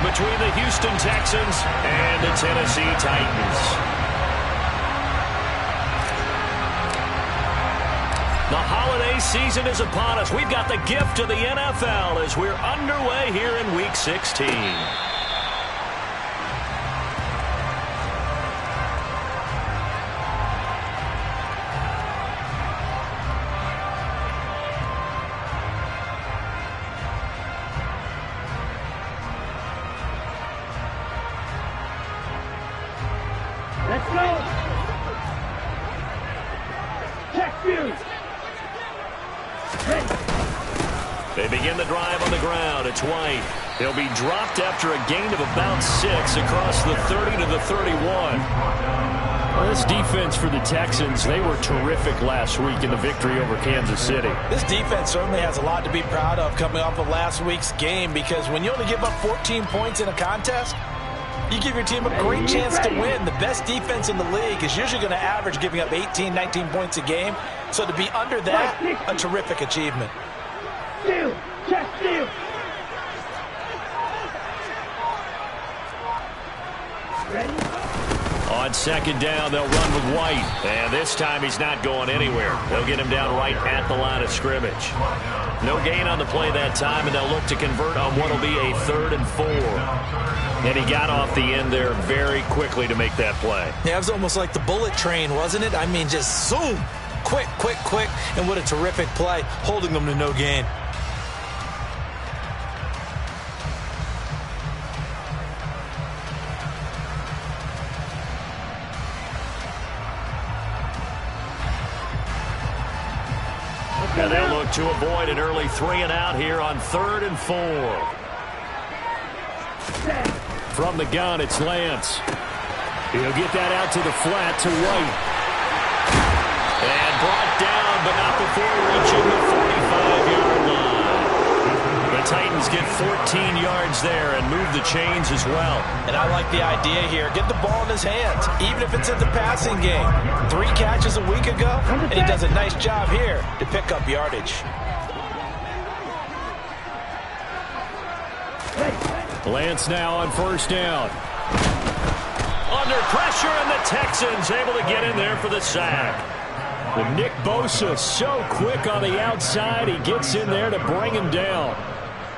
between the Houston Texans and the Tennessee Titans. The holiday season is upon us. We've got the gift of the NFL as we're underway here in Week 16. Let's go! Check view! They begin the drive on the ground. It's White. He'll be dropped after a gain of about 6 across the 30 to the 31. Well, this defense for the Texans, they were terrific last week in the victory over Kansas City. This defense certainly has a lot to be proud of coming off of last week's game, because when you only give up 14 points in a contest, you give your team a great chance to win. The best defense in the league is usually going to average giving up 18, 19 points a game. So to be under that, a terrific achievement. Steal! Check steal! Ready? On second down, they'll run with White. And this time he's not going anywhere. They'll get him down right at the line of scrimmage. No gain on the play that time, and they'll look to convert on what will be a 3rd and 4. And he got off the end there very quickly to make that play. Yeah, it was almost like the bullet train, wasn't it? I mean, just zoom. Quick, quick, quick. And what a terrific play, holding them to no gain. And they'll look to avoid an early 3 and out here on 3rd and 4. From the gun, it's Lance. He'll get that out to the flat to White. And brought down, but not before reaching the 45-yard line. The Titans get 14 yards there and move the chains as well. And I like the idea here. Get the ball in his hands, even if it's in the passing game. 3 catches a week ago, and he does a nice job here to pick up yardage. Lance now on 1st down. Under pressure, and the Texans able to get in there for the sack. But Nick Bosa so quick on the outside, he gets in there to bring him down.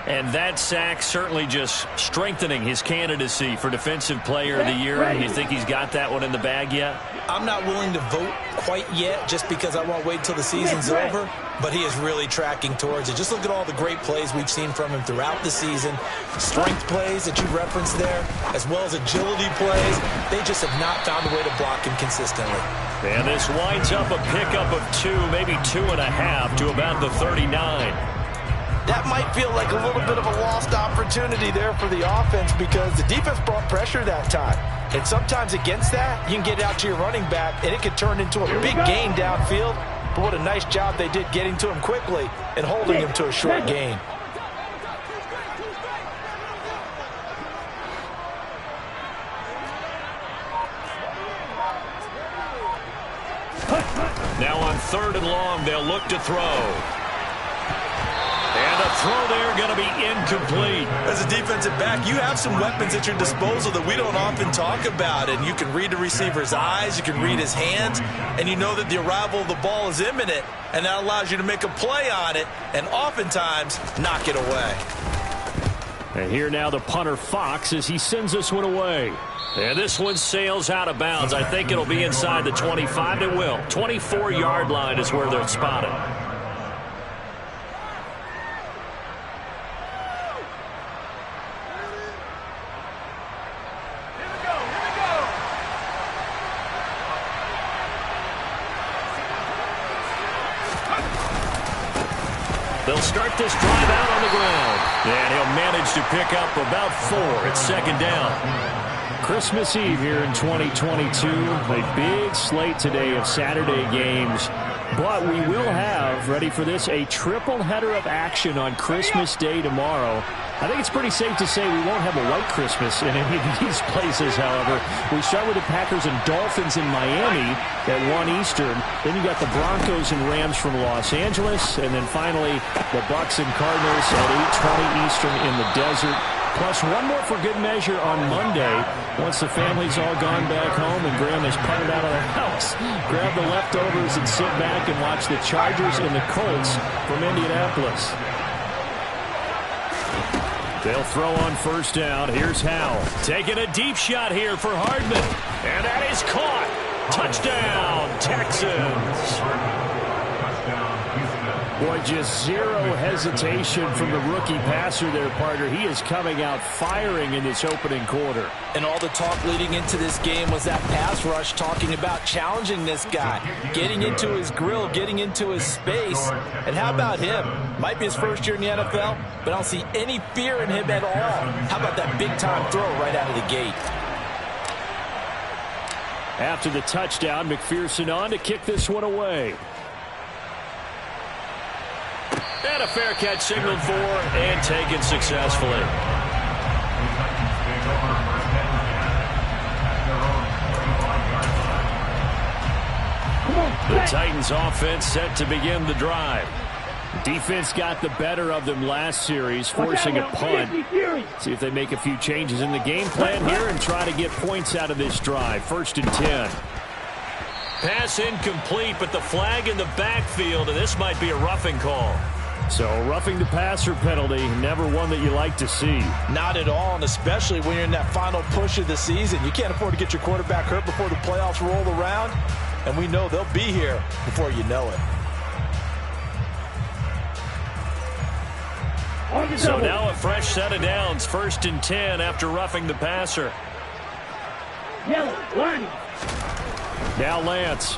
And that sack certainly just strengthening his candidacy for Defensive Player of the Year. You think he's got that one in the bag yet? I'm not willing to vote quite yet, just because I won't wait until the season's over. But he is really tracking towards it. Just look at all the great plays we've seen from him throughout the season. Strength plays that you referenced there, as well as agility plays. They just have not found a way to block him consistently. And this winds up a pickup of 2, maybe 2.5 to about the 39. That might feel like a little bit of a lost opportunity there for the offense, because the defense brought pressure that time. And sometimes against that, you can get out to your running back, and it could turn into a big gain downfield. But what a nice job they did getting to him quickly and holding him to a short gain. Now on 3rd and long, they'll look to throw. And the throw there going to be incomplete. As a defensive back, you have some weapons at your disposal that we don't often talk about. And you can read the receiver's eyes, you can read his hands, and you know that the arrival of the ball is imminent. And that allows you to make a play on it and oftentimes knock it away. And here now the punter Fox as he sends this one away. And this one sails out of bounds. I think it'll be inside the 25. It will. 24-yard line is where they're spotted. They'll start this drive out on the ground. And he'll manage to pick up about 4 at 2nd down. Christmas Eve here in 2022. A big slate today of Saturday games. But we will have, ready for this, a triple header of action on Christmas Day tomorrow. I think it's pretty safe to say we won't have a white Christmas in any of these places, however. We start with the Packers and Dolphins in Miami at 1 Eastern. Then you got the Broncos and Rams from Los Angeles. And then finally, the Bucs and Cardinals at 8:20 Eastern in the desert. Plus one more for good measure on Monday. Once the family's all gone back home and Graham has putted out of the house, grab the leftovers and sit back and watch the Chargers and the Colts from Indianapolis. They'll throw on first down. Here's Howell. Taking a deep shot here for Hardman. And that is caught. Touchdown, Texans. Boy, just zero hesitation from the rookie passer there, partner. He is coming out firing in this opening quarter. And all the talk leading into this game was that pass rush, talking about challenging this guy, getting into his grill, getting into his space. And how about him? Might be his first year in the NFL, but I don't see any fear in him at all. How about that big-time throw right out of the gate? After the touchdown, McPherson on to kick this one away. And a fair catch signaled for and taken successfully. The Titans offense set to begin the drive. Defense got the better of them last series, forcing a punt. See if they make a few changes in the game plan here and try to get points out of this drive. 1st and 10. Pass incomplete, but the flag in the backfield, and this might be a roughing call. So roughing the passer penalty, never one that you like to see. Not at all, and especially when you're in that final push of the season. You can't afford to get your quarterback hurt before the playoffs roll around, and we know they'll be here before you know it. So now a fresh set of downs, 1st and 10 after roughing the passer. Yellow, line. Now Lance.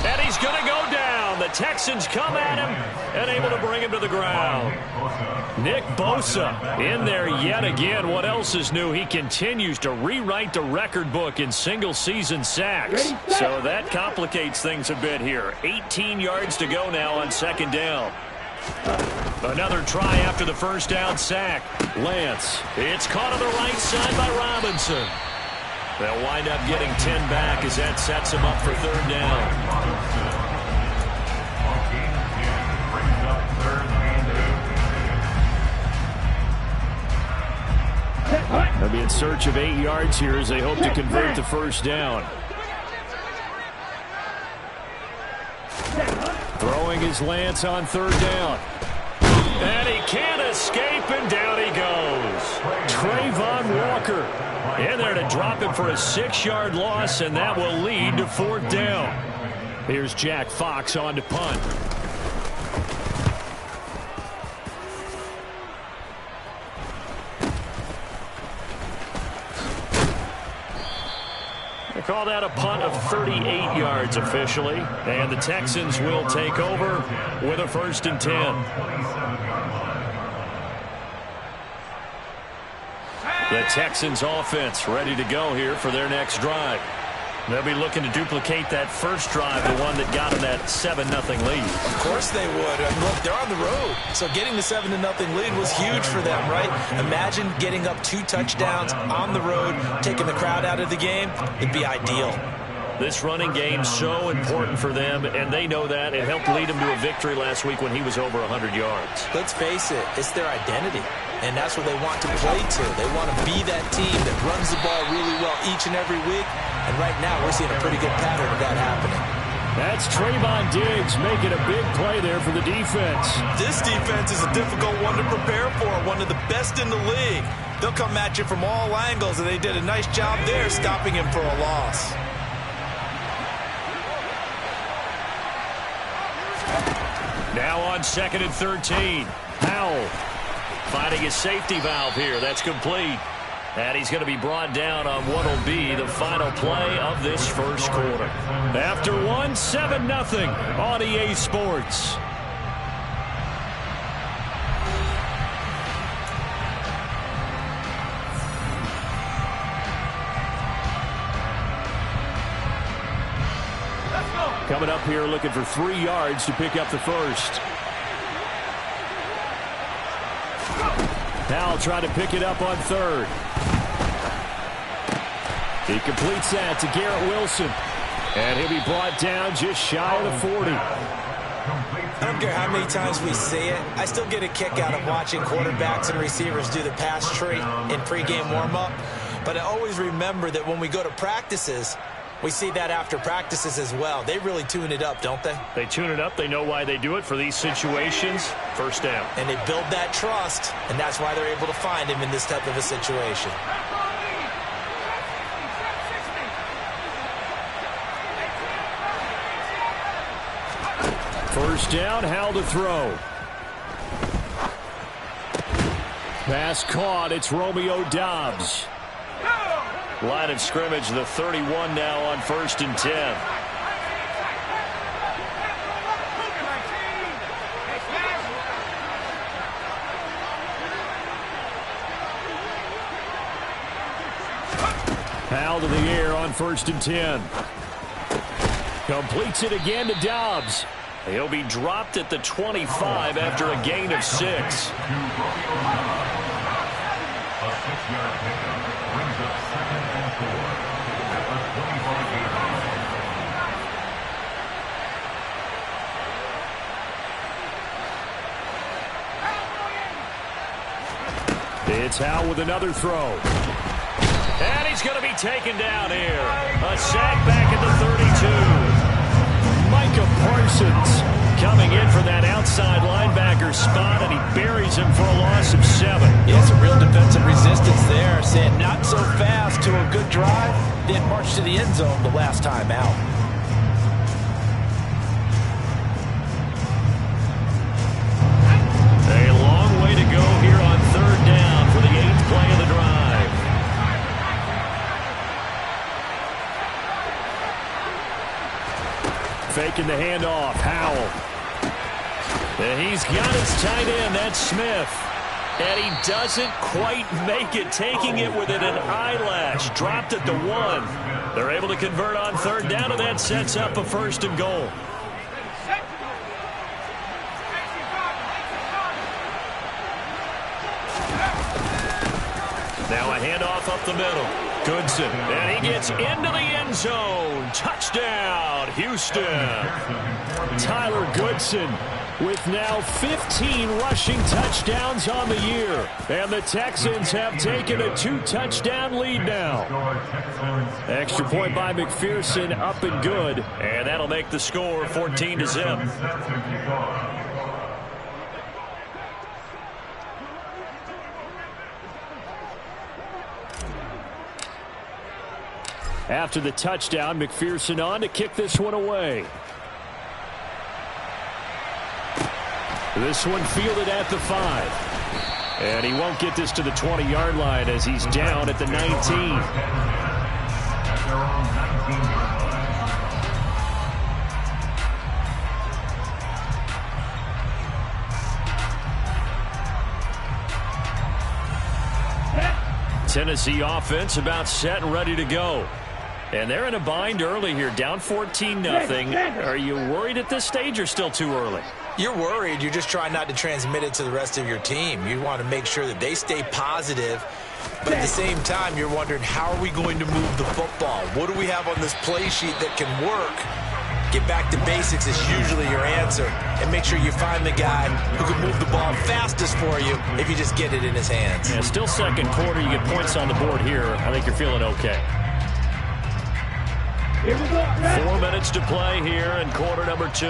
And he's going to go down. The Texans come at him and able to bring him to the ground. Nick Bosa in there yet again. What else is new? He continues to rewrite the record book in single-season sacks. So that complicates things a bit here. 18 yards to go now on 2nd down. Another try after the first down sack. Lance. It's caught on the right side by Robinson. They'll wind up getting 10 back as that sets them up for 3rd down. They'll be in search of 8 yards here as they hope to convert the first down. Throwing his Lance on 3rd down. And he can't escape, and down he goes. Trayvon Walker in there to drop him for a 6-yard loss, and that will lead to 4th down. Here's Jack Fox on to punt. They call that a punt of 38 yards officially, and the Texans will take over with a 1st and 10. The Texans offense ready to go here for their next drive. They'll be looking to duplicate that first drive, the one that got them that 7-0 lead. Of course they would. And look, they're on the road. So getting the 7-0 lead was huge for them, right? Imagine getting up 2 touchdowns on the road, taking the crowd out of the game. It'd be ideal. This running game so important for them, and they know that. It helped lead them to a victory last week when he was over 100 yards. Let's face it, it's their identity, and that's what they want to play to. They want to be that team that runs the ball really well each and every week, and right now we're seeing a pretty good pattern of that happening. That's Trayvon Diggs making a big play there for the defense. This defense is a difficult one to prepare for, one of the best in the league. They'll come at you from all angles, and they did a nice job there stopping him for a loss. Now on 2nd and 13. Howell finding his safety valve here. That's complete. And he's going to be brought down on what will be the final play of this first quarter. After 7-0 on EA Sports. coming up here looking for 3 yards to pick up the first. Howell trying to pick it up on 3rd. He completes that to Garrett Wilson. And he'll be brought down just shy of the 40. I don't care how many times we see it. I still get a kick out of watching quarterbacks and receivers do the pass tree in pregame warm-up. But I always remember that when we go to practices, we see that after practices as well. They really tune it up, don't they? They tune it up. They know why they do it for these situations. First down. And they build that trust, and that's why they're able to find him in this type of a situation. First down, Howell to throw. Pass caught. It's Romeo Doubs. Line of scrimmage, the 31 now on 1st and 10. Howell to the air on 1st and 10. Completes it again to Doubs. He'll be dropped at the 25 after a gain of 6. It's Howell with another throw. And he's going to be taken down here. A sack back at the 32. Micah Parsons coming in for that outside linebacker spot, and he buries him for a loss of 7. Yeah, some real defensive resistance there. Saying not so fast to a good drive, then march to the end zone the last time out. A long way to go here on 3rd down for the 8th play of the drive. faking the handoff. Howell. And he's got his tight end. That's Smith. And he doesn't quite make it, taking it within an eyelash. Dropped at the 1. They're able to convert on 3rd down, and that sets up a 1st and goal. Now a handoff up the middle. Goodson. And he gets into the end zone. Touchdown, Houston. Tyler Goodson with now 15 rushing touchdowns on the year. And the Texans have taken a 2-touchdown lead now. Extra point by McPherson, up and good. And that'll make the score 14-0. After the touchdown, McPherson on to kick this one away. This one fielded at the 5. And he won't get this to the 20-yard line as he's down at the 19. Tennessee offense about set and ready to go. And they're in a bind early here, down 14-0. Are you worried at this stage or still too early? You're worried. You're just trying not to transmit it to the rest of your team. You want to make sure that they stay positive. But at the same time, you're wondering, how are we going to move the football? What do we have on this play sheet that can work? Get back to basics is usually your answer. And make sure you find the guy who can move the ball fastest for you if you just get it in his hands. Yeah, still second quarter. You get points on the board here. I think you're feeling okay. 4 minutes to play here in quarter number 2.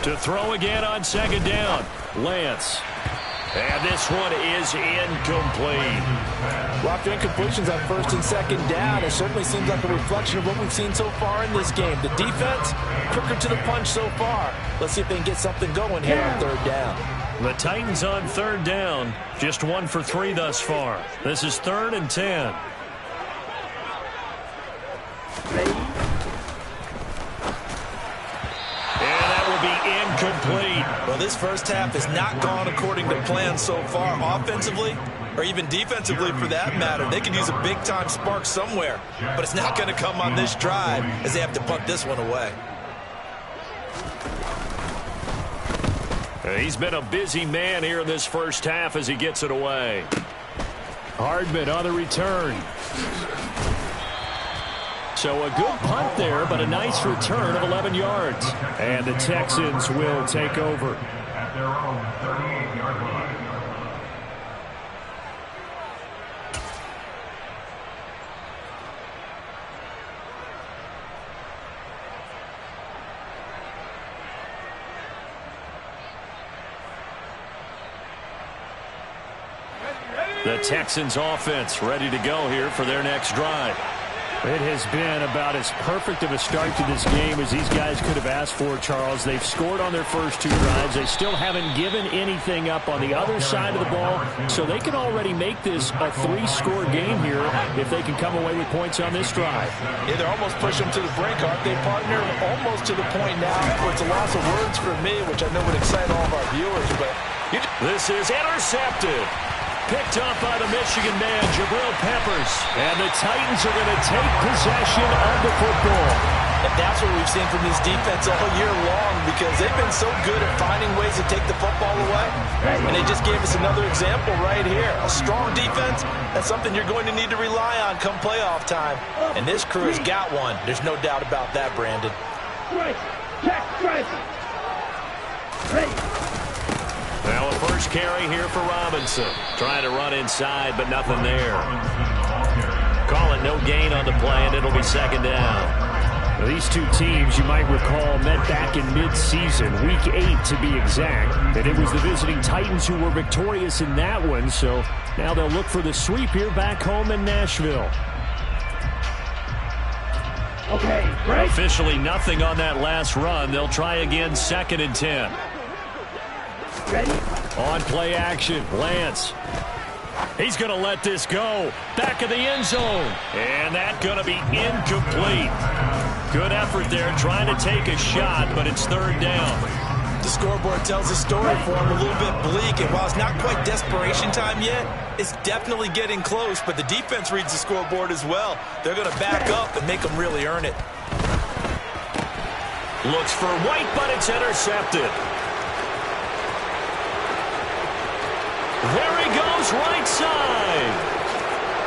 To throw again on 2nd down. Lance. And this one is incomplete. Lots of incompletions on 1st and 2nd down. It certainly seems like a reflection of what we've seen so far in this game. The defense, quicker to the punch so far. Let's see if they can get something going here on 3rd down. The Titans on 3rd down. Just 1 for 3 thus far. This is 3rd and 10. Incomplete. Well, this first half has not gone according to plan so far, offensively or even defensively for that matter. They could use a big-time spark somewhere, but it's not going to come on this drive as they have to punt this one away. He's been a busy man here in this first half as he gets it away. Hardman on the return. So a good punt there, but a nice return of 11 yards. And the Texans will take over. At their own 38-yard line. The Texans offense ready to go here for their next drive. It has been about as perfect of a start to this game as these guys could have asked for, Charles. They've scored on their first two drives. They still haven't given anything up on the other side of the ball, so they can already make this a three-score game here if they can come away with points on this drive. Yeah, they're almost pushing them to the brink, aren't they, partner? Almost to the point now where it's a loss of words for me, which I know would excite all of our viewers, but this is intercepted. Picked up by the Michigan man, Jabril Peppers. And the Titans are going to take possession of the football. And that's what we've seen from this defense all year long, because they've been so good at finding ways to take the football away. And they just gave us another example right here. A strong defense, that's something you're going to need to rely on come playoff time. And this crew has got one. There's no doubt about that, Brandon. Strike. Check. Strike. Ready. Now a first carry here for Robinson. Trying to run inside, but nothing there. Call it no gain on the play, and it'll be second down. Now, these two teams, you might recall, met back in mid-season, Week 8 to be exact. And it was the visiting Titans who were victorious in that one, so now they'll look for the sweep here back home in Nashville. Okay, break. Officially nothing on that last run. They'll try again, 2nd and 10. Ready. On play action, Lance. He's going to let this go. Back of the end zone. And that's going to be incomplete. Good effort there trying to take a shot, but it's third down. The scoreboard tells a story for him, a little bit bleak, and while it's not quite desperation time yet, it's definitely getting close, but the defense reads the scoreboard as well. They're going to back up and make them really earn it. Looks for White, but it's intercepted. There he goes, right side.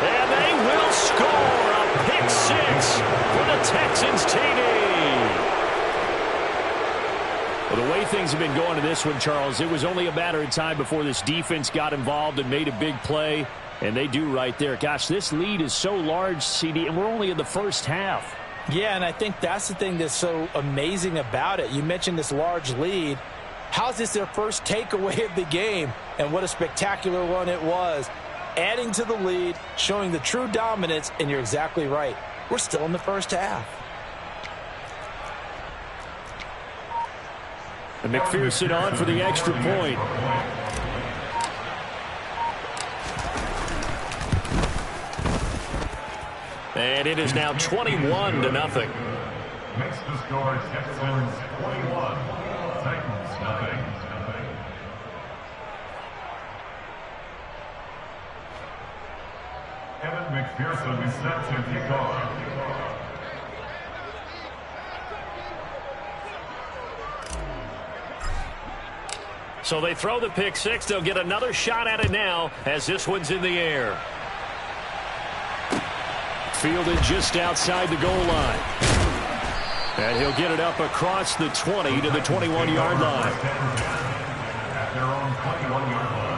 And they will score a pick six for the Texans TD. Well, the way things have been going to this one, Charles, it was only a matter of time before this defense got involved and made a big play, and they do right there. Gosh, this lead is so large, CD, and we're only in the first half. Yeah, and I think that's the thing that's so amazing about it. You mentioned this large lead. How's this their first takeaway of the game? And what a spectacular one it was. Adding to the lead, showing the true dominance, and you're exactly right. We're still in the first half. And McPherson on for the extra point. And it is now 21-0. Makes the score Texans 21, Titans nothing. Evan McPherson is set to kick off. So they throw the pick six. They'll get another shot at it now as this one's in the air. Fielded just outside the goal line. And he'll get it up across the 20 to the 21-yard line. At their own 21-yard line.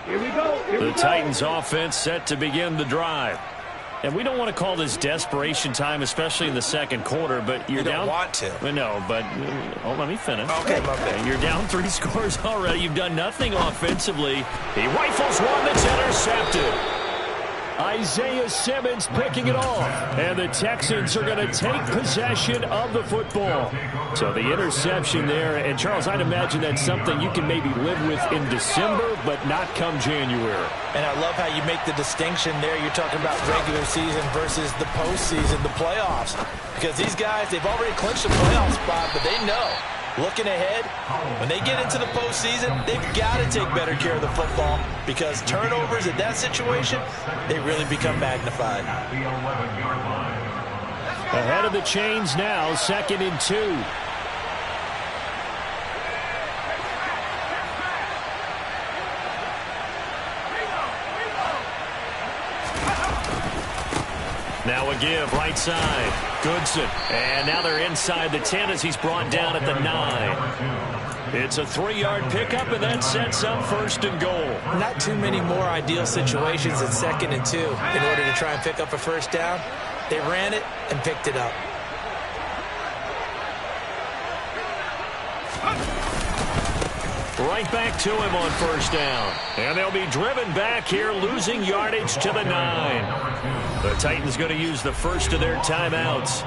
Here we go. The Titans offense set to begin the drive. And we don't want to call this desperation time, especially in the second quarter, but you're down. You don't want to. Well, no, but let me finish. Okay, my bad. You're down 3 scores already. You've done nothing offensively. He rifles one that's intercepted. Isaiah Simmons picking it off. And the Texans are going to take possession of the football. So the interception there. And, Charles, I'd imagine that's something you can maybe live with in December, but not come January. And I love how you make the distinction there. You're talking about regular season versus the postseason, the playoffs. Because these guys, they've already clinched a playoff spot, but they know, looking ahead, when they get into the postseason, they've got to take better care of the football because turnovers in that situation, they really become magnified. At the 11-yard line. Ahead of the chains now, 2nd and 2. a give right side. Goodson. And now they're inside the 10 as he's brought down at the 9. It's a 3-yard pickup, and that sets up 1st and goal. Not too many more ideal situations at 2nd and 2 in order to try and pick up a 1st down. They ran it and picked it up. Right back to him on 1st down. And they'll be driven back here, losing yardage to the 9. The Titans going to use the first of their timeouts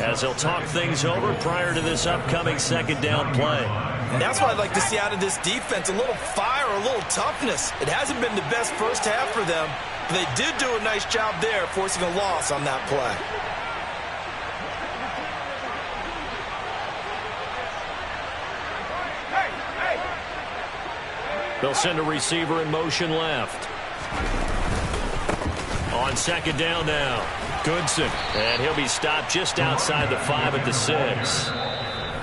as they'll talk things over prior to this upcoming 2nd down play. And that's what I'd like to see out of this defense, a little fire, a little toughness. It hasn't been the best first half for them, but they did do a nice job there, forcing a loss on that play. They'll send a receiver in motion left. On 2nd down now, Goodson. And he'll be stopped just outside the 5 at the 6.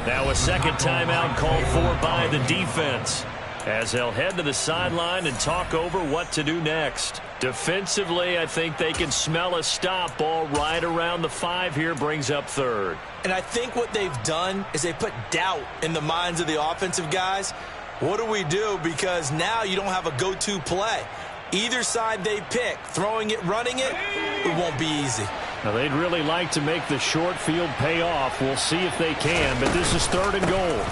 Now a 2nd timeout called for by the defense as they'll head to the sideline and talk over what to do next. Defensively, I think they can smell a stop ball right around the 5 here, brings up 3rd. And I think what they've done is they put doubt in the minds of the offensive guys. What do we do? Because now you don't have a go-to play. Either side they pick, throwing it, running it, it won't be easy. Now, they'd really like to make the short field pay off. We'll see if they can, but this is 3rd and goal.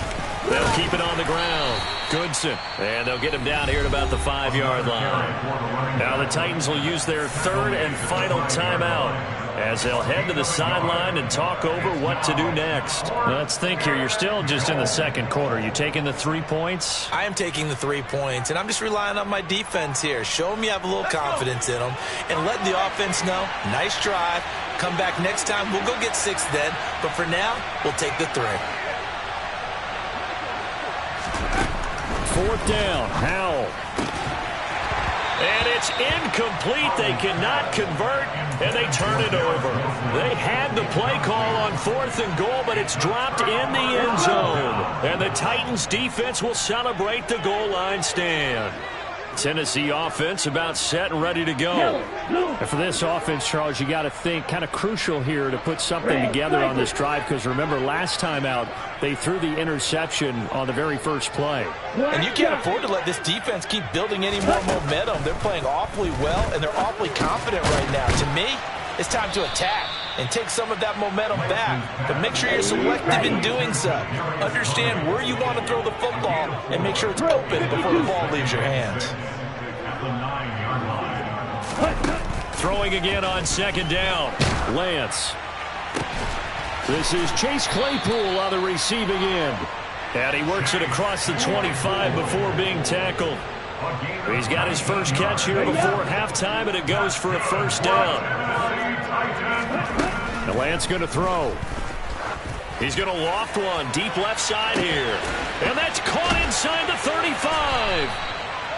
They'll keep it on the ground. Goodson. And they'll get him down here at about the 5-yard line. Now the Titans will use their 3rd and final timeout as they'll head to the sideline and talk over what to do next. Let's think here. You're still just in the 2nd quarter. You taking the 3 points? I am taking the 3 points, and I'm just relying on my defense here. Show them you have a little confidence in them, and let the offense know, nice drive. Come back next time. We'll go get 6 then, but for now, we'll take the 3. 4th down, Howell. And it's incomplete. They cannot convert, and they turn it over. They had the play call on 4th and goal, but it's dropped in the end zone. And the Titans defense will celebrate the goal line stand. Tennessee offense about set and ready to go. And for this offense, Charles, you got to think kind of crucial here to put something together on this drive, because remember last time out they threw the interception on the very first play. And you can't afford to let this defense keep building any more momentum. They're playing awfully well, and they're awfully confident right now. To me, it's time to attack and take some of that momentum back. But make sure you're selective in doing so. Understand where you want to throw the football and make sure it's open before the ball leaves your hands. Throwing again on 2nd down. Lance. This is Chase Claypool on the receiving end. And he works it across the 25 before being tackled. He's got his first catch here before halftime, and it goes for a 1st down. Now Lance going to throw. He's going to loft one deep left side here. And that's caught inside the 35.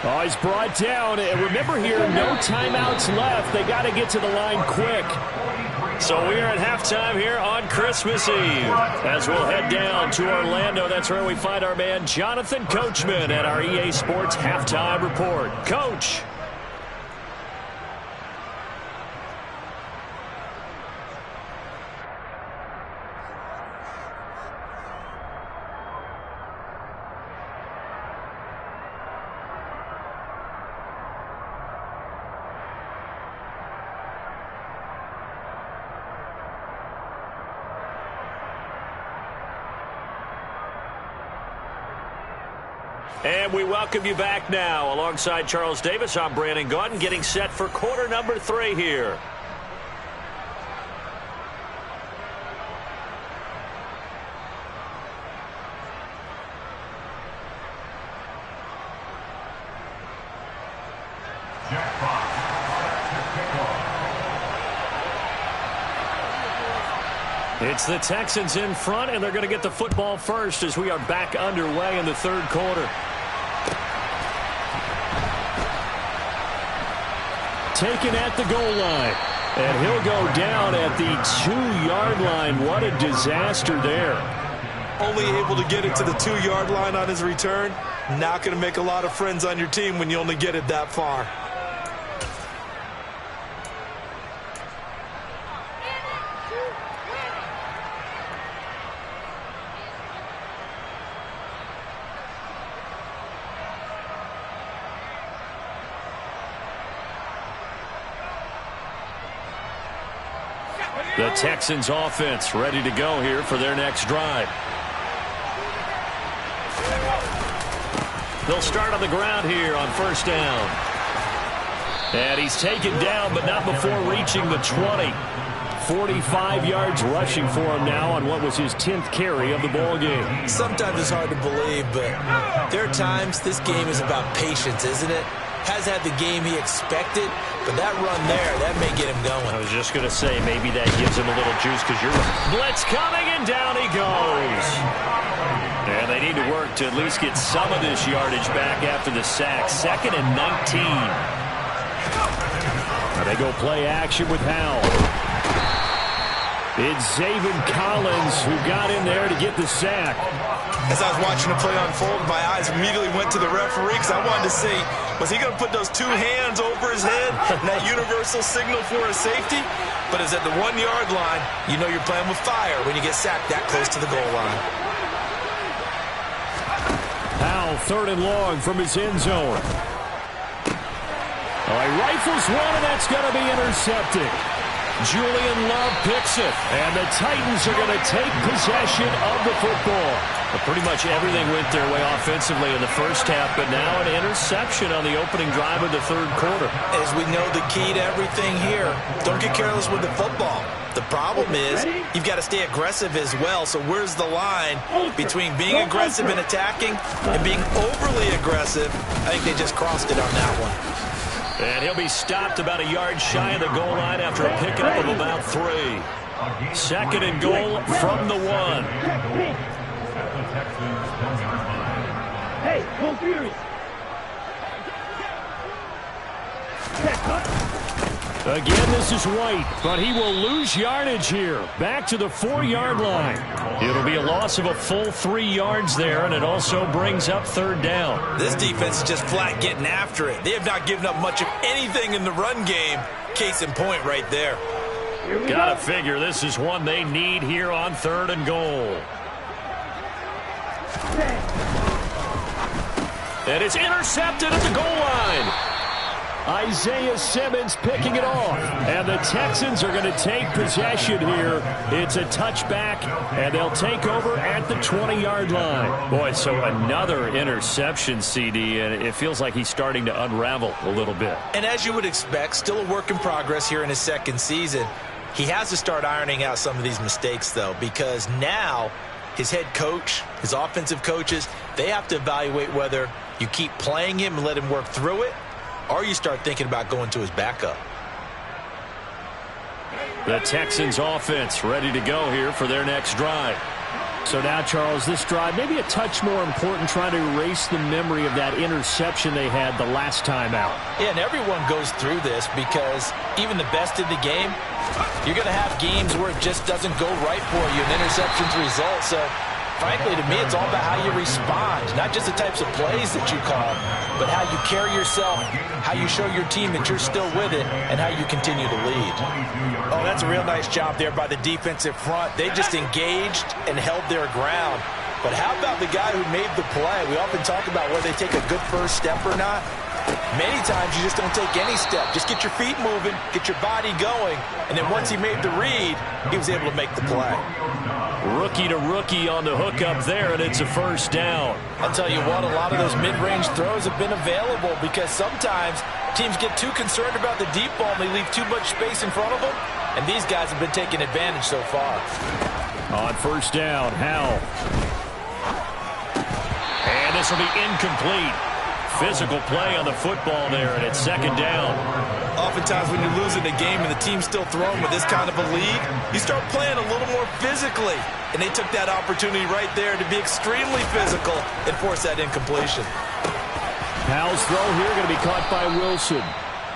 Oh, he's brought down. And remember here, no timeouts left. They got to get to the line quick. So we are at halftime here on Christmas Eve. As we'll head down to Orlando, that's where we find our man Jonathan Coachman at our EA Sports Halftime Report. Coach. And we welcome you back now. Alongside Charles Davis, I'm Brandon Gaudin, getting set for quarter number 3 here. It's the Texans in front, and they're going to get the football first as we are back underway in the 3rd quarter. Taken at the goal line. And he'll go down at the 2-yard line. What a disaster there. Only able to get it to the 2-yard line on his return. Not going to make a lot of friends on your team when you only get it that far. The Texans offense ready to go here for their next drive. They'll start on the ground here on first down. And he's taken down, but not before reaching the 20. 45 yards rushing for him now on what was his 10th carry of the ball game. Sometimes it's hard to believe, but there are times this game is about patience, isn't it? Has had the game he expected, but that run there, that may get him going. I was just going to say, maybe that gives him a little juice because you're right. Blitz coming, and down he goes. And they need to work to at least get some of this yardage back after the sack. 2nd and 19. Now they go play action with Howell. It's Zaven Collins who got in there to get the sack. As I was watching the play unfold, my eyes immediately went to the referee because I wanted to see, was he going to put those 2 hands over his head and that universal signal for a safety? But it's at the 1-yard line. You know you're playing with fire when you get sacked that close to the goal line. Howell 3rd and long from his end zone. Oh, he rifles one, and that's going to be intercepted. Julian Love picks it, and the Titans are going to take possession of the football. But pretty much everything went their way offensively in the first half, but now an interception on the opening drive of the 3rd quarter. As we know, the key to everything here, don't get careless with the football. The problem is you've got to stay aggressive as well. So where's the line between being aggressive and attacking and being overly aggressive? I think they just crossed it on that one. And he'll be stopped about a yard shy of the goal line after a pickup of about 3. 2nd and goal from the 1. Hey, go Fury. Again, this is White, but he will lose yardage here. Back to the 4-yard line. It'll be a loss of a full 3 yards there, and it also brings up 3rd down. This defense is just flat getting after it. They have not given up much of anything in the run game. Case in point right there. Gotta figure this is one they need here on 3rd and goal. And it's intercepted at the goal line. Isaiah Simmons picking it off. And the Texans are going to take possession here. It's a touchback, and they'll take over at the 20-yard line. Boy, so another interception, CD, and it feels like he's starting to unravel a little bit. And as you would expect, still a work in progress here in his 2nd season. He has to start ironing out some of these mistakes, though, because now his head coach, his offensive coaches, they have to evaluate whether you keep playing him and let him work through it, or you start thinking about going to his backup. The Texans offense ready to go here for their next drive. So now, Charles, this drive maybe a touch more important, trying to erase the memory of that interception they had the last time out. Yeah, and everyone goes through this because even the best in the game, you're going to have games where it just doesn't go right for you, and interceptions result. So, frankly, to me, it's all about how you respond, not just the types of plays that you call, but how you carry yourself, how you show your team that you're still with it, and how you continue to lead. Oh, that's a real nice job there by the defensive front. They just engaged and held their ground. But how about the guy who made the play? We often talk about whether they take a good first step or not. Many times you just don't take any step. Just get your feet moving, get your body going, and then once he made the read, he was able to make the play. Rookie to rookie on the hook up there, and it's a 1st down. I'll tell you what, a lot of those mid-range throws have been available because sometimes teams get too concerned about the deep ball and they leave too much space in front of them, and these guys have been taking advantage so far. On 1st down, Howell. And this will be incomplete. Physical play on the football there, and it's 2nd down. Oftentimes when you're losing a game and the team's still throwing with this kind of a lead, you start playing a little more physically. And they took that opportunity right there to be extremely physical and force that incompletion. Howell's throw here going to be caught by Wilson.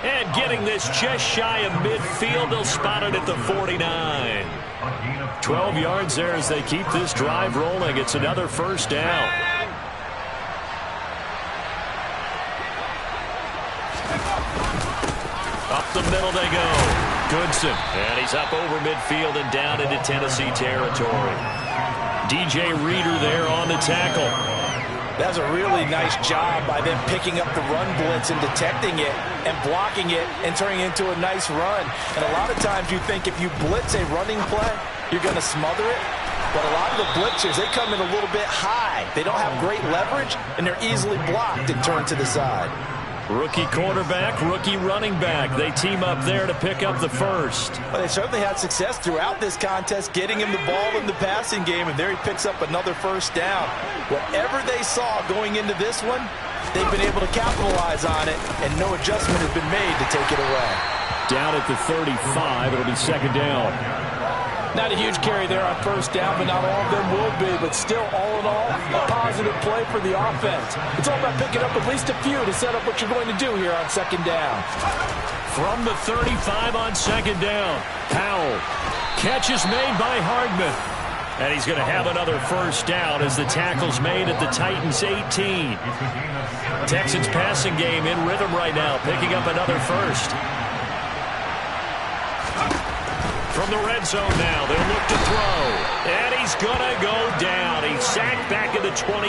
And getting this just shy of midfield, they'll spot it at the 49. 12 yards there as they keep this drive rolling. It's another 1st down. Up the middle they go. Goodson. And he's up over midfield and down into Tennessee territory. DJ Reader there on the tackle. That's a really nice job by them picking up the run blitz and detecting it and blocking it and turning it into a nice run. And a lot of times you think if you blitz a running play, you're going to smother it. But a lot of the blitzers, they come in a little bit high. They don't have great leverage, and they're easily blocked and turned to the side. Rookie quarterback, rookie running back. They team up there to pick up the first. Well, they certainly had success throughout this contest, getting him the ball in the passing game, and there he picks up another first down. Whatever they saw going into this one, they've been able to capitalize on it, and no adjustment has been made to take it away. Down at the 35, it'll be second down. Not a huge carry there on first down, but not all of them will be. But still, all in all, a positive play for the offense. It's all about picking up at least a few to set up what you're going to do here on second down. From the 35 on second down, Powell. Catch is made by Hardman. And he's going to have another first down as the tackle's made at the Titans' 18. Texans passing game in rhythm right now, picking up another first. From the red zone now, they'll look to throw. And he's going to go down. He's sacked back at the 24.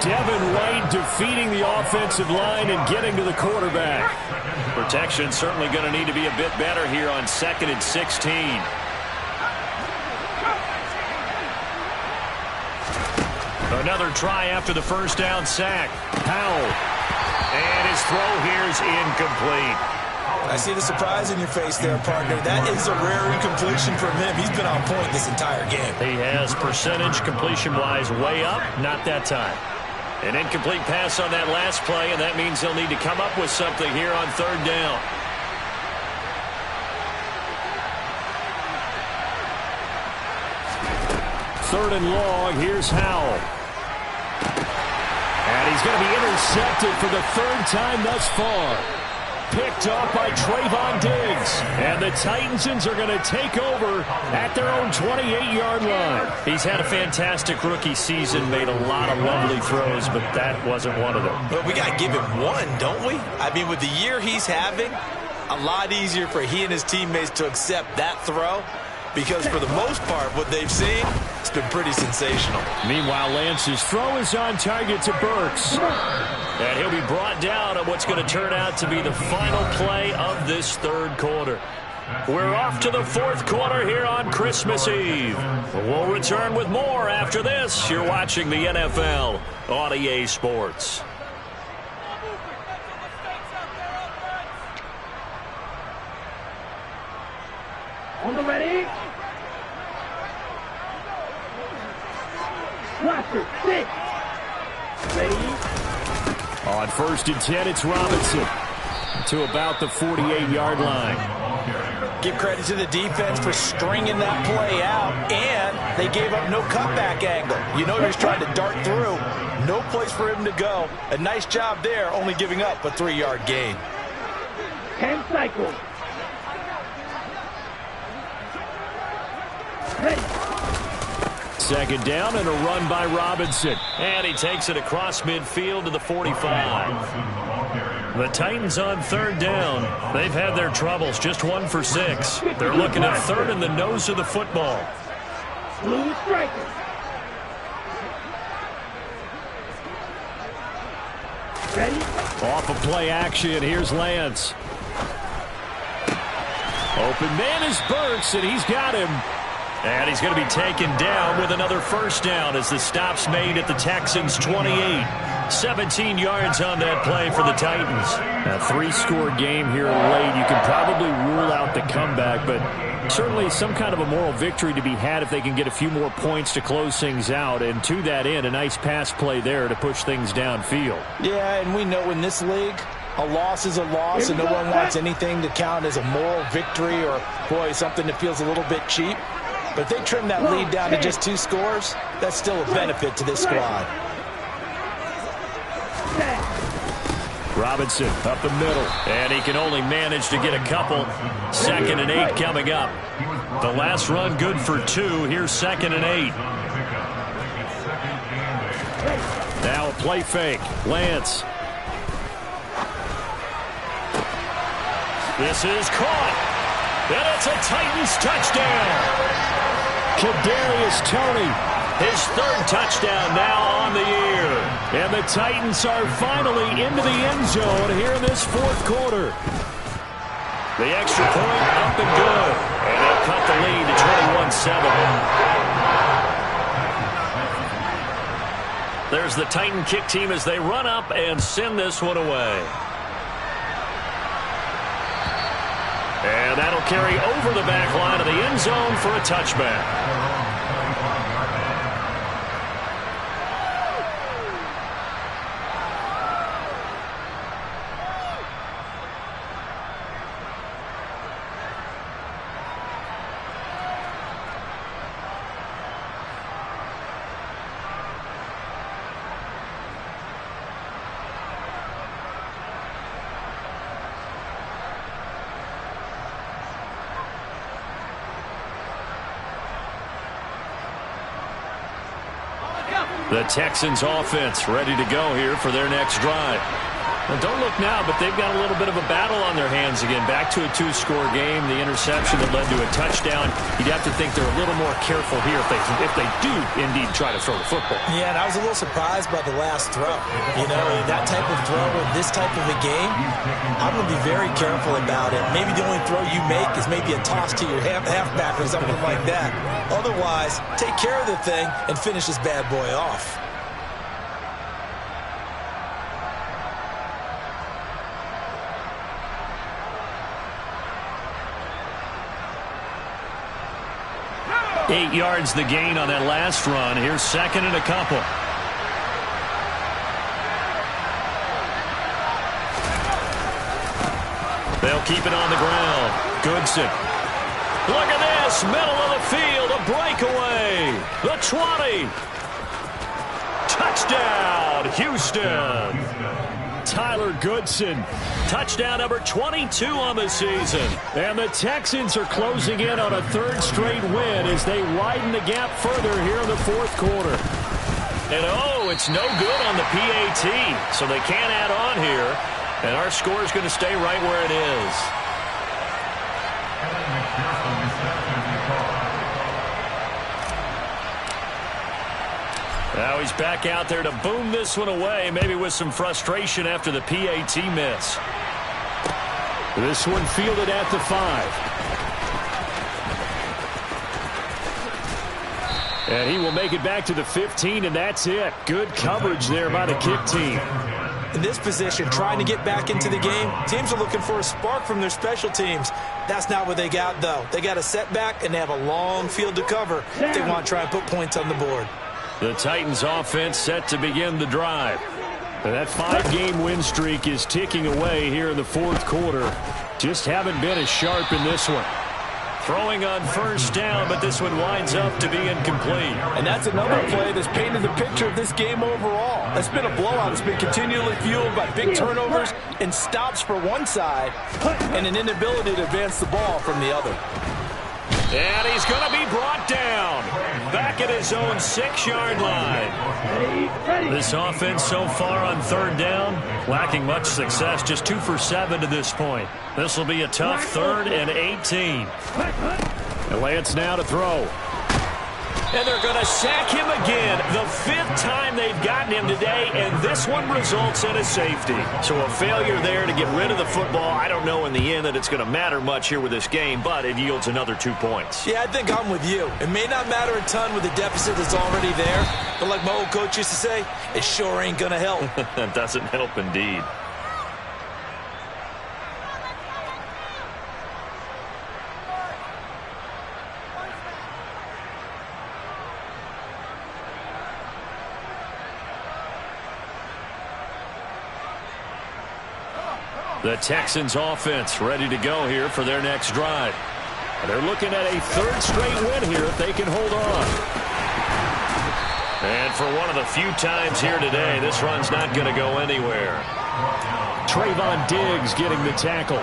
Devin White defeating the offensive line and getting to the quarterback. Protection certainly going to need to be a bit better here on 2nd and 16. Another try after the first down sack. Powell. And his throw here is incomplete. I see the surprise in your face there, partner. That is a rare incompletion from him. He's been on point this entire game. He has percentage completion-wise way up, not that time. An incomplete pass on that last play, and that means they'll need to come up with something here on third down. Third and long, here's Howell. And he's going to be intercepted for the third time thus far. Picked off by Trayvon Diggs. And the Titansons are going to take over at their own 28-yard line. He's had a fantastic rookie season, made a lot of lovely throws, but that wasn't one of them. But we got to give him one, don't we? I mean, with the year he's having, a lot easier for he and his teammates to accept that throw. Because for the most part, what they've seen, it's been pretty sensational. Meanwhile, Lance's throw is on target to Burks. And he'll be brought down on what's going to turn out to be the final play of this third quarter. We're off to the fourth quarter here on Christmas Eve. We'll return with more after this. You're watching the NFL on EA Sports. On the ready. Roster 6. Ready. On 1st and 10, it's Robinson to about the 48-yard line. Give credit to the defense for stringing that play out, and they gave up no cutback angle. You know he was trying to dart through. No place for him to go. A nice job there, only giving up a 3-yard gain. 10 cycles. Ready. Second down and a run by Robinson. And he takes it across midfield to the 45. The Titans on third down. They've had their troubles, just 1 for 6. They're looking at third in the nose of the football. Blue striker. Ready. Off of play action, here's Lance. Open man is Burks, and he's got him. And he's going to be taken down with another first down as the stop's made at the Texans' 28. 17 yards on that play for the Titans. A 3-score game here late. You can probably rule out the comeback, but certainly some kind of a moral victory to be had if they can get a few more points to close things out. And to that end, a nice pass play there to push things downfield. Yeah, and we know in this league, a loss is a loss, and no one wants anything to count as a moral victory or, boy, something that feels a little bit cheap. But if they trim that lead down to just 2 scores, that's still a benefit to this squad. Robinson up the middle, and he can only manage to get a couple. 2nd and 8 coming up. The last run good for 2. Here's 2nd and 8. Now a play fake. Lance. This is caught. And it's a Titans touchdown. Kadarius Toney His third touchdown now on the year. And the Titans are finally into the end zone here in this fourth quarter. The extra point up and good. And they'll cut the lead to 21-7. There's the Titan kick team as they run up and send this one away. And that'll carry over the back line of the end zone for a touchback. The Texans offense ready to go here for their next drive. Well, don't look now, but they've got a little bit of a battle on their hands again. Back to a two-score game. The interception that led to a touchdown. You'd have to think they're a little more careful here if they do indeed try to throw the football. Yeah, and I was a little surprised by the last throw. You know, that type of throw in this type of a game, I'm going to be very careful about it. Maybe the only throw you make is maybe a toss to your halfback or something like that. Otherwise, take care of the thing and finish this bad boy off. Eight yards the gain on that last run. Here's second and a couple. They'll keep it on the ground. Goodson. Look at this. Middle of the field. A breakaway. The 20. Touchdown, Houston. Tyler Goodson. Touchdown number 22 on the season. And the Texans are closing in on a third straight win as they widen the gap further here in the fourth quarter. And oh, it's no good on the PAT, so they can't add on here. And our score is going to stay right where it is. Now he's back out there to boom this one away, maybe with some frustration after the PAT miss. This one fielded at the 5. And he will make it back to the 15, and that's it. Good coverage there by the kick team. In this position, trying to get back into the game, teams are looking for a spark from their special teams. That's not what they got, though. They got a setback, and they have a long field to cover if they want to try and put points on the board. The Titans offense set to begin the drive. And that 5-game win streak is ticking away here in the fourth quarter. Just haven't been as sharp in this one. Throwing on first down, but this one winds up to be incomplete. And that's another play that's painted the picture of this game overall. It's been a blowout. It's been continually fueled by big turnovers and stops for one side and an inability to advance the ball from the other. And he's going to be brought down back at his own 6-yard line. This offense so far on third down, lacking much success, just 2 for 7 to this point. This will be a tough 3rd and 18. And Lance now to throw. And they're going to sack him again. The 5th time they've gotten him today, and this one results in a safety. So a failure there to get rid of the football. I don't know in the end that it's going to matter much here with this game, but it yields another 2 points. Yeah, I think I'm with you. It may not matter a ton with the deficit that's already there, but like my old coach used to say, it sure ain't going to help. That doesn't help indeed. The Texans offense ready to go here for their next drive. They're looking at a 3rd straight win here if they can hold on. And for one of the few times here today, this run's not going to go anywhere. Trayvon Diggs getting the tackle.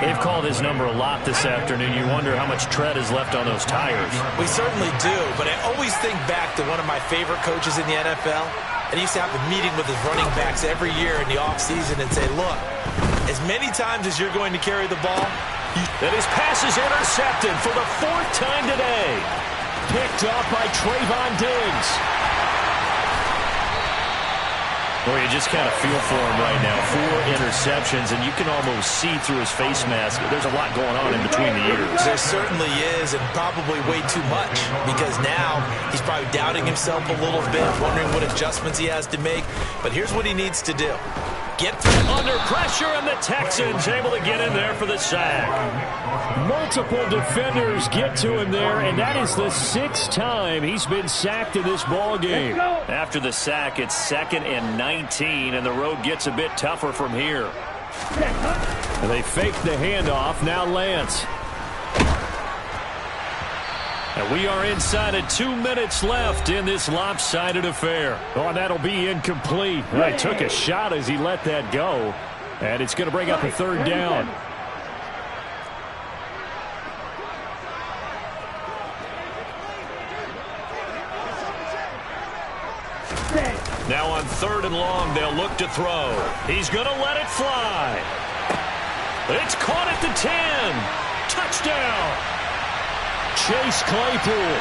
They've called his number a lot this afternoon. You wonder how much tread is left on those tires. We certainly do, but I always think back to one of my favorite coaches in the NFL. And he used to have a meeting with his running backs every year in the offseason and say, look, as many times as you're going to carry the ball, and his pass is intercepted for the 4th time today. picked off by Trayvon Diggs. Well, you just kind of feel for him right now. 4 interceptions, and you can almost see through his face mask. There's a lot going on in between the ears. There certainly is, and probably way too much, because now he's probably doubting himself a little bit, wondering what adjustments he has to make. But here's what he needs to do. Get through. Under pressure, and the Texans able to get in there for the sack. Multiple defenders get to him there, and that is the 6th time he's been sacked in this ball game. After the sack, it's 2nd and 19, and the road gets a bit tougher from here. They fake the handoff. Now Lance. And we are inside of 2 minutes left in this lopsided affair. Oh, that'll be incomplete. He took a shot as he let that go, and it's going to bring up a 3rd down. Now on 3rd and long, they'll look to throw. He's going to let it fly. It's caught at the 10. Touchdown. Chase Claypool,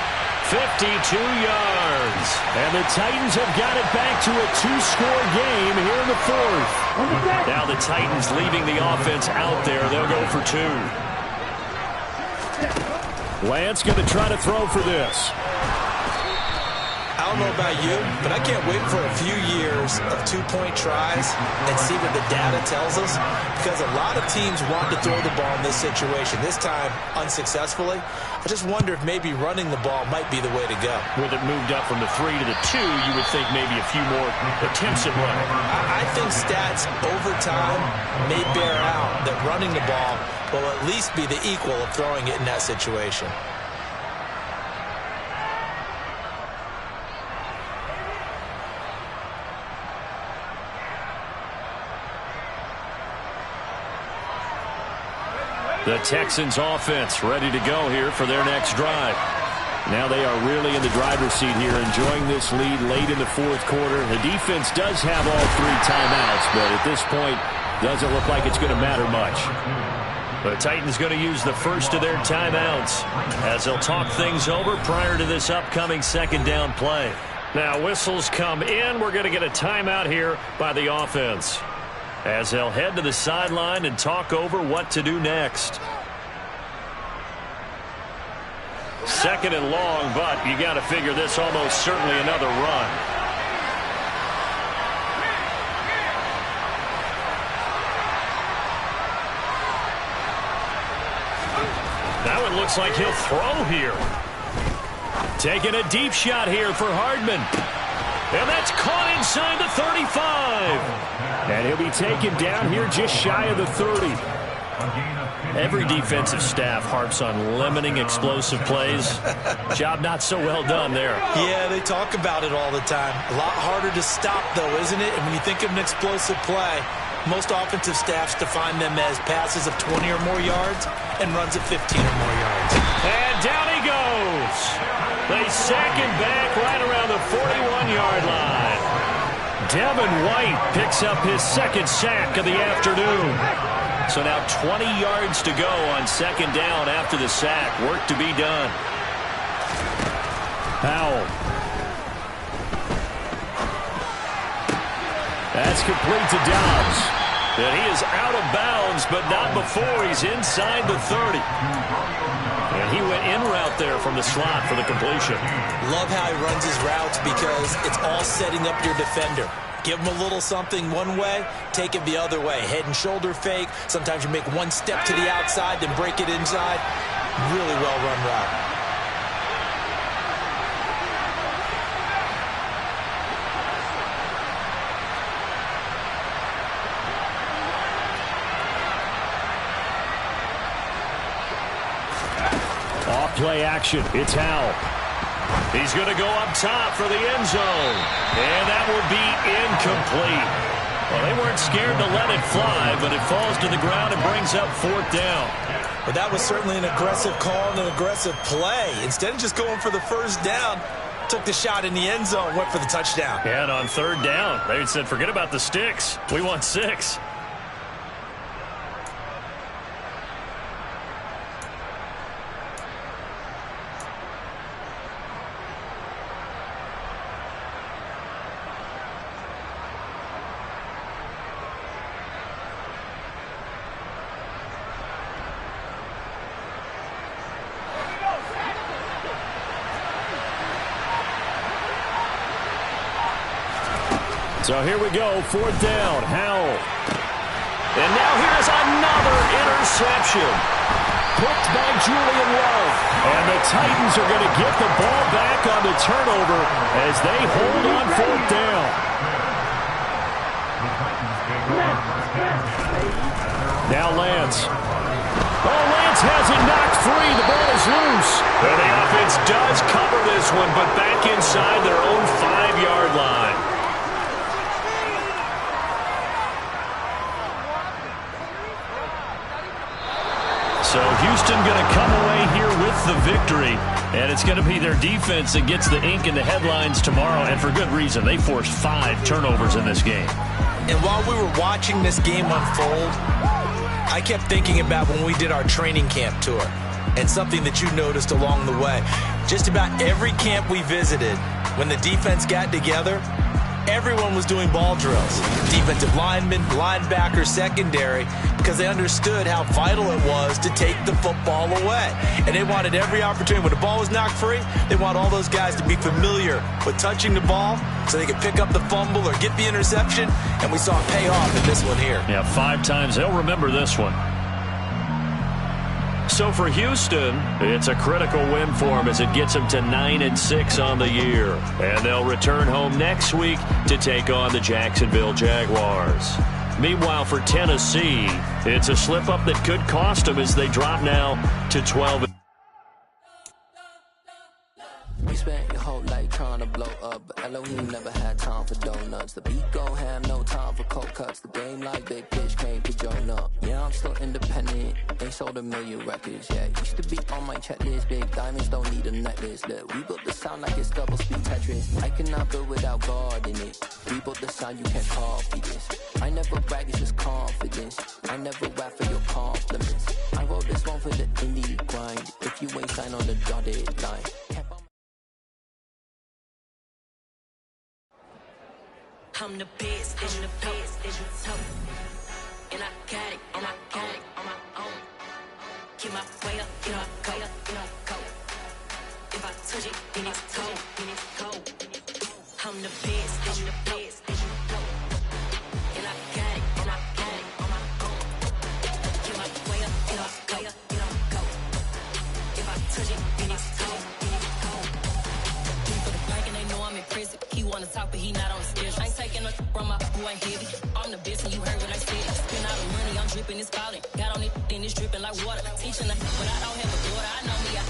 52 yards. And the Titans have got it back to a 2-score game here in the 4th. Now the Titans leaving the offense out there. They'll go for 2. Lance going to try to throw for this. I don't know about you, but I can't wait for a few years of 2-point tries and see what the data tells us, because a lot of teams want to throw the ball in this situation. This time, unsuccessfully. I just wonder if maybe running the ball might be the way to go. With it moved up from the 3 to the 2, you would think maybe a few more attempts at running. I think stats over time may bear out that running the ball will at least be the equal of throwing it in that situation. The Texans offense ready to go here for their next drive. Now they are really in the driver's seat here, enjoying this lead late in the 4th quarter. The defense does have all 3 timeouts, but at this point, doesn't look like it's going to matter much. The Titans going to use the first of their timeouts as they'll talk things over prior to this upcoming 2nd down play. Now whistles come in. We're going to get a timeout here by the offense, as they'll head to the sideline and talk over what to do next. 2nd and long, but you got to figure this almost certainly another run. Now it looks like he'll throw here. Taking a deep shot here for Hardman. And that's caught inside the 35. And he'll be taken down here just shy of the 30. Every defensive staff harps on limiting explosive plays. Job not so well done there. Yeah, they talk about it all the time. A lot harder to stop, though, isn't it? And when you think of an explosive play, most offensive staffs define them as passes of 20 or more yards and runs of 15 or more yards. And down he goes. They sack him back right around the 41-yard line. Devin White picks up his 2nd sack of the afternoon. So now 20 yards to go on 2nd down after the sack. Work to be done. Powell. That's complete to Dobbs. And he is out of bounds, but not before he's inside the 30. And he went in route there from the slot for the completion. Love how he runs his routes because it's all setting up your defender. Give him a little something one way, take it the other way. Head and shoulder fake. Sometimes you make one step to the outside, then break it inside. Really well-run route. Off-play action. It's Howell. He's going to go up top for the end zone. And that will be incomplete. Well, they weren't scared to let it fly, but it falls to the ground and brings up 4th down. But that was certainly an aggressive call and an aggressive play. Instead of just going for the 1st down, took the shot in the end zone, went for the touchdown. And on 3rd down, they said, forget about the sticks. We want 6. So here we go, 4th down, Howell. And now here's another interception. Hooked by Julian Love. And the Titans are going to get the ball back on the turnover as they hold on 4th down. Now Lance. Oh, Lance has it knocked free. The ball is loose. And the offense does cover this one, but back inside their own 5-yard line. So Houston going to come away here with the victory, and it's going to be their defense that gets the ink in the headlines tomorrow, and for good reason. They forced 5 turnovers in this game. And while we were watching this game unfold, I kept thinking about when we did our training camp tour and something that you noticed along the way. Just about every camp we visited, when the defense got together, everyone was doing ball drills. Defensive linemen, linebackers, secondary, because they understood how vital it was to take the football away. And they wanted every opportunity. When the ball was knocked free, they want all those guys to be familiar with touching the ball so they could pick up the fumble or get the interception. And we saw it pay off in this one here. Yeah, 5 times. They'll remember this one. So for Houston, it's a critical win for them as it gets them to 9-6 on the year. And they'll return home next week to take on the Jacksonville Jaguars. Meanwhile, for Tennessee, it's a slip-up that could cost them as they drop now to 12. You spent your whole life trying to blow up, but Elohim never had time for donuts. The beat go ham, no time for cold cuts. The game like big bitch came to join up. Yeah, I'm still independent, ain't sold 1 million records yet. Used to be on my checklist, big diamonds don't need a necklace. Look, we built the sound like it's double speed Tetris. I cannot build without God in it. We built the sound, you can't copy this. I never brag, it's just confidence. I never rap for your compliments. I wrote this one for the indie grind. If you ain't signed on the dotted line. I'm the best, I'm the best, and I got it, on my own. Get my way up, get my go. If I touch it, then it's cold, I'm the best, and I got it, on my own. Get my way up, get my go. If I touch it, then it's cold. For the bike and they know I'm in prison. He wanna talk, but he not on the schedule. I ain't taking no from my boy heavy. I'm the best and you heard what I said. Spend all the money, I'm dripping, it's falling. Got on it, then it's dripping like water. Teaching the but I don't have a daughter. I know me, I